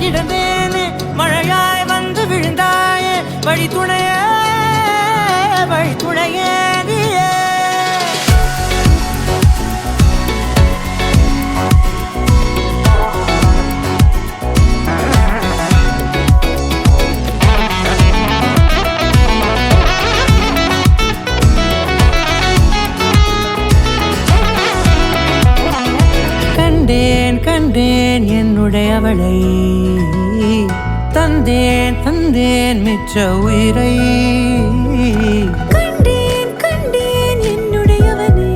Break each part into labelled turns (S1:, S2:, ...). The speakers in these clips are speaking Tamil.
S1: கிடந்தேனே மழையாய் வந்து விழுந்தாயே வழி துணையே நீயே கண்டேன் என்னுடையவளை தந்தேன் மிச்ச உயிரை
S2: கண்டேன் என்னுடையவனை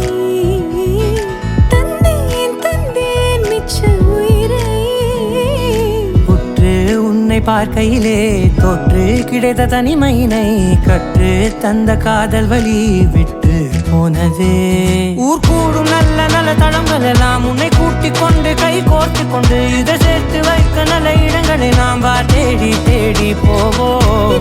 S2: தந்தேன் மிச்ச உயிரை
S1: உற்று உன்னை பார்க்கையிலே தோற்று கிடைத்த தனிமையினை கற்று தந்த காதல் வழி விட்டு போனதே ஊர் கூடும் நல்ல நல்ல தளங்கள் எல்லாம் உன்னை கூட்டிக் கொண்டு கை கோர்த்து கொண்டு இதை சேர்த்து வைக்க நல்ல இடங்களை நாம் தேடி போவோம்.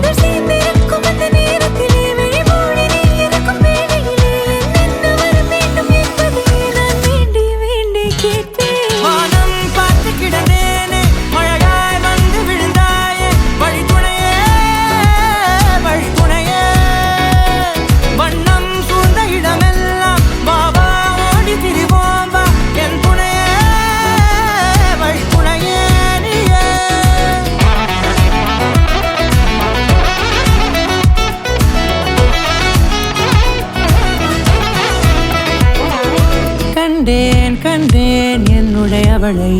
S1: கண்டேன் என்னுடையவளை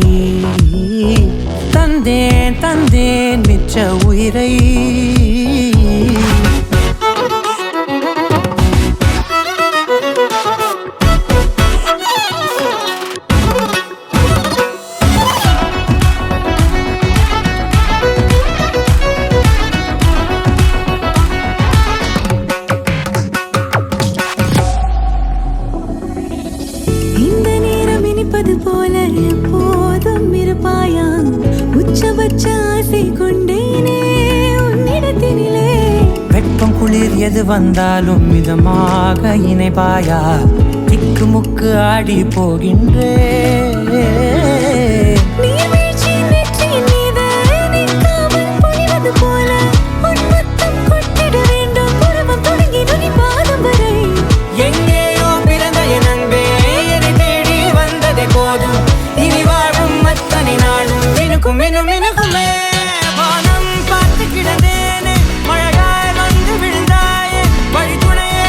S1: தந்தேன் மிச்ச உயிரை
S2: போல எப்போதும் இருப்பாயா உச்சபட்ச ஆசை கொண்டேனே உன்னிடத்தினிலே
S1: வெப்பம் குளிர் எது வந்தாலும் மிதமாக இணைப்பாயா திக்கு முக்கு ஆடி போகின்றே மினுக்குமே வானம் பார்த்து கிடந்தேனே மழையாய் வந்து விழுந்தாயே வழி துணையே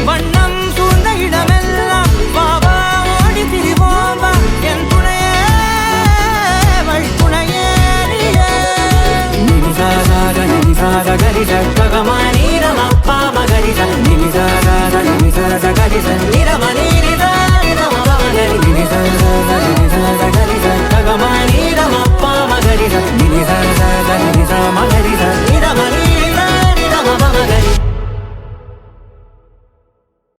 S1: வண்ணம் சூழ்ந்த இடமெல்லாம் வாவா ஓடி திரிவோம் வா என் துணையே வழி துணையே நீயே நிசாக கரி சட்டகமானி